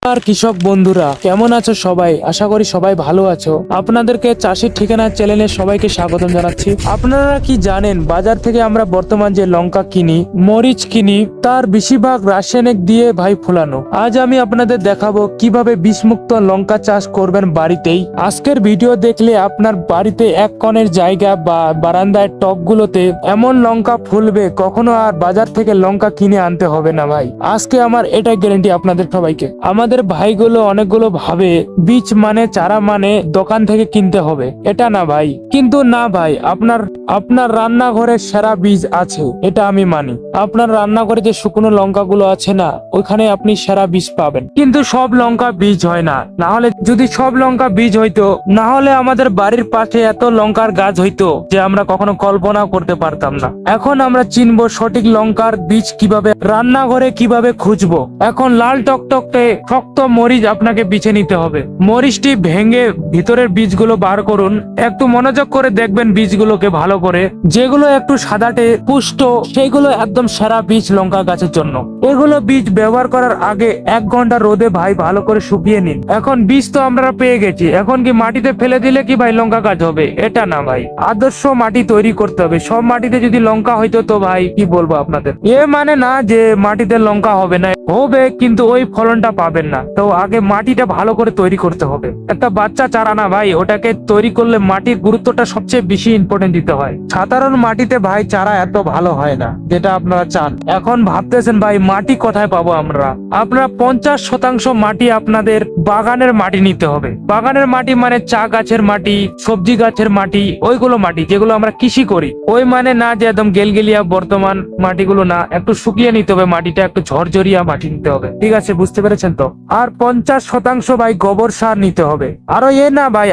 আর কৃষক বন্ধুরা কেমন আছো সবাই? আশা করি সবাই ভালো আছো। আপনাদেরকে চাষির ঠিকানা চ্যানেলে সবাইকে স্বাগতম জানাচ্ছি। আপনারা কি জানেন বাজার থেকে আমরা বর্তমান যে লঙ্কা কিনি, মরিচ কিনি, তার বেশিরভাগ রাসায়নিক দিয়ে ভাই ফোলানো। আজ আমি আপনাদের দেখাবো কিভাবে বিষমুক্ত লঙ্কা চাষ করবেন বাড়িতেই। আজকের ভিডিও দেখলে আপনার বাড়িতে এক কণের জায়গা বা বারান্দায় টবগুলোতে এমন লঙ্কা ফুলবে, কখনো আর বাজার থেকে লঙ্কা কিনে আনতে হবে না ভাই। আজকে আমার এটাই গ্যারান্টি আপনাদের সবাইকে। আমাদের ভাইগুলো অনেকগুলো ভাবে বীজ মানে চারা মানে দোকান থেকে কিনতে হবে, এটা না ভাই। কিন্তু না ভাই, আপনার রান্নাঘরে সেরা বীজ আছে, এটা আমি মানি। আপনার রান্নাঘরে যে শুকনো লঙ্কাগুলো আছে না, ওইখানে আপনি সেরা বীজ পাবেন। কিন্তু সব লঙ্কা বীজ হয় না। না হলে যদি সব লঙ্কা বীজ হইতো, না হলে আমাদের বাড়ির পাশে এত লঙ্কার গাছ হইতো যে আমরা কখনো কল্পনা করতে পারতাম না। এখন আমরা চিনবো সঠিক লঙ্কার বীজ কিভাবে, রান্নাঘরে কিভাবে খুঁজবো। এখন লাল টকটকে শক্ত মরিচ আপনাকে বেছে নিতে হবে। মরিচটি ভেঙে ভিতরের বীজগুলো বার করুন। একটু মনোযোগ করে দেখবেন বীজগুলোকে ভালো করে। যেগুলো একটু সাদাটে পুষ্ট, সেইগুলো একদম সেরা বীজ লঙ্কা গাছের জন্য। এগুলো বীজ ব্যবহার করার আগে 1 ঘন্টা রোদে ভাই ভালো করে শুকিয়ে নিন। এখন বীজ তো আমরা পেয়ে গেছি, এখন কি মাটিতে ফেলে দিলে কি ভাই লঙ্কা গাছ হবে? এটা না ভাই, আদর্শ মাটি তৈরি করতে হবে। সব মাটিতে যদি লঙ্কা হইতো তো ভাই কি বলবো আপনাদের, এ মানে না যে মাটিতে লঙ্কা হবে না, হবে কিন্তু ওই ফলনটা পাবেন না। তো আগে মাটিটা ভালো করে তৈরি করতে হবে। একটা বাচ্চা চারা না ভাই, ওটাকে তৈরি করলে মাটির গুরুত্বটা সবচেয়ে বেশি ইম্পর্টেন্ট দিতে হয়। সাধারণ মাটিতে ভাই চারা এত ভালো হয় না যেটা আপনারা চান। এখন ভাবতেছেন ভাই মাটি কোথায় পাবো আমরা? আপনারা 50% মাটি আপনাদের বাগানের মাটি নিতে হবে। বাগানের মাটি মানে চা গাছের মাটি, সবজি গাছের মাটি, ওইগুলো মাটি যেগুলো আমরা কৃষি করি। ওই মানে না যে একদম গেলগেলিয়া বর্তমান মাটিগুলো না, একটু শুকিয়ে নিতে হবে মাটিটা, একটু ঝরঝরিয়া মাটি নিতে হবে। ঠিক আছে, বুঝতে পেরেছেন তো? আর 50% ভাই গোবর সার নিতে হবে। আরো এ না ভাই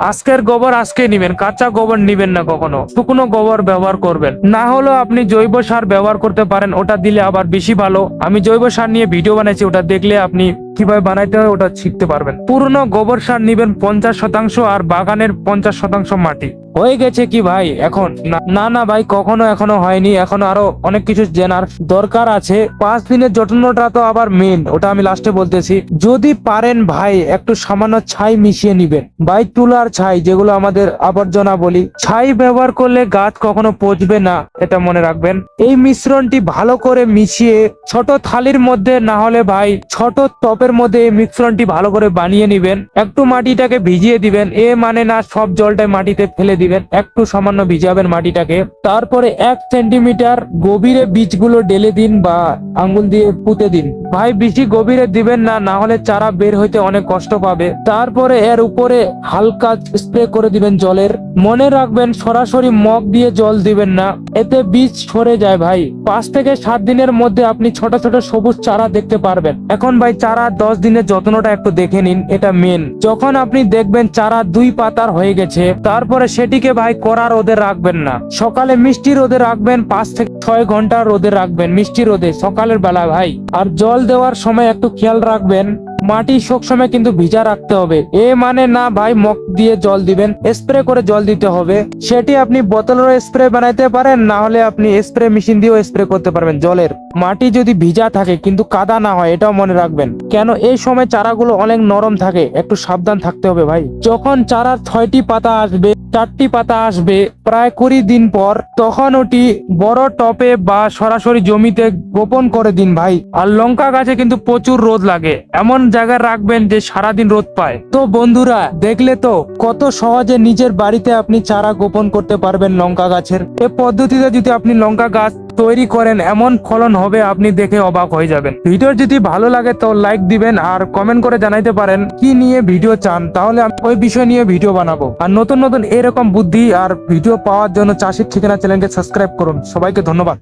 আজকের গোবর আজকে নিবেন, কাঁচা গোবর নিবেন না কখনো। শুকনো গোবর ব্যবহার করবেন। না হলেও আপনি জৈব সার ব্যবহার করতে পারেন, ওটা দিলে আবার বেশি ভালো। আমি জৈব সার নিয়ে ভিডিও বানাইছি, ওটা দেখলে আপনি কিভাবে বানাইতে হয় ওটা শিখতে পারবেন। পুরনো গোবর সার নিবেন 50%, আর বাগানের 50% মাটি। হয়ে গেছে কি ভাই এখন? না না ভাই, কখনো এখনো হয়নি। এখনো আরো অনেক কিছু জানার দরকার আছে। 5 দিনের যত্নটা তো আবার মেন, ওটা আমি লাস্টে বলতেছি। যদি পারেন ভাই একটু সামান্য ছাই মিশিয়ে নিবেন ভাই, তুলার ছাই, যেগুলো আমাদের আবর্জনা বলি। ছাই ব্যবহার করলে গাছ কখনো পচবে না, এটা মনে রাখবেন। এই মিশ্রণটি ভালো করে মিশিয়ে ছোট থালির মধ্যে, না হলে ভাই ছোট টপের মধ্যে এই মিশ্রণটি ভালো করে বানিয়ে নিবেন। একটু মাটিটাকে ভিজিয়ে দিবেন, এ মানে না সব জলটাই মাটিতে ফেলে দিবেন, একটু সামান্য ভিজাবেন মাটিটাকে। তারপরে 1 সেন্টিমিটার গভীরে বীজগুলো ঢেলে দিন বা আঙ্গুল দিয়ে পুঁতে দিন। ভাই বেশি গভীরে দিবেন না, না হলে চারা বের হইতে অনেক কষ্ট পাবে। তারপরে এর উপরে হালকা স্প্রে করে দিবেন জলের। মনে রাখবেন সরাসরি মগ দিয়ে জল দিবেন না, এতে বীজ সরে যায় ভাই। 5 থেকে 7 দিনের মধ্যে আপনি ছোট ছোট সবুজ চারা দেখতে পারবেন। এখন ভাই চারা 10 দিনের যত্নটা একটু দেখে নিন, এটা মেন। যখন আপনি দেখবেন চারা 2 পাতার হয়ে গেছে, তারপরে সেটিকে ভাই কড়া রোদে রাখবেন না। সকালে মিষ্টি রোদে রাখবেন, 5 থেকে 6 ঘন্টা রোদে রাখবেন, মিষ্টি রোদে সকালের বেলা ভাই। আর জল দেওয়ার সময় একটু খেয়াল রাখবেন, মাটি সবসময় কিন্তু ভিজা রাখতে হবে। এ মানে না ভাই মগ দিয়ে জল দিবেন, স্প্রে করে জল দিতে হবে। সেটি আপনি বোতলের স্প্রে বানাইতে পারেন, না হলে আপনি স্প্রে মেশিন দিয়েও স্প্রে করতে পারবেন জলের। মাটি যদি ভিজা থাকে কিন্তু কাদা না হয়, এটাও মনে রাখবেন। কেন এই সময় চারাগুলো অনেক নরম থাকে, একটু সাবধান থাকতে হবে ভাই। যখন চারার 6টি পাতা আসবে, 4টি পাতা আসবে প্রায় 20 দিন পর, তখন ওটি বড় টপে বা সরাসরি জমিতে বপন করে দিন ভাই। আর লঙ্কা গাছে কিন্তু প্রচুর রোদ লাগে, এমন জায়গায় রাখবেন যে সারাদিন রোদ পায়। তো বন্ধুরা দেখলে তো কত সহজে নিজের বাড়িতে আপনি চারা গোপন করতে পারবেন লঙ্কা গাছের। এই পদ্ধতিতে যদি আপনি লঙ্কা গাছ তৈরি করেন, এমন ফলন হবে আপনি দেখে অবাক হয়ে যাবেন। ভিডিও যদি ভালো লাগে তো লাইক দিবেন, আর কমেন্ট করে জানাইতে পারেন কি নিয়ে ভিডিও চান, তাহলে আমি ওই বিষয় নিয়ে ভিডিও বানাবো। আর নতুন নতুন এরকম বুদ্ধি আর ভিডিও পাওয়ার জন্য চাষির ঠিকানা চ্যানেলকে সাবস্ক্রাইব করুন। সবাইকে ধন্যবাদ।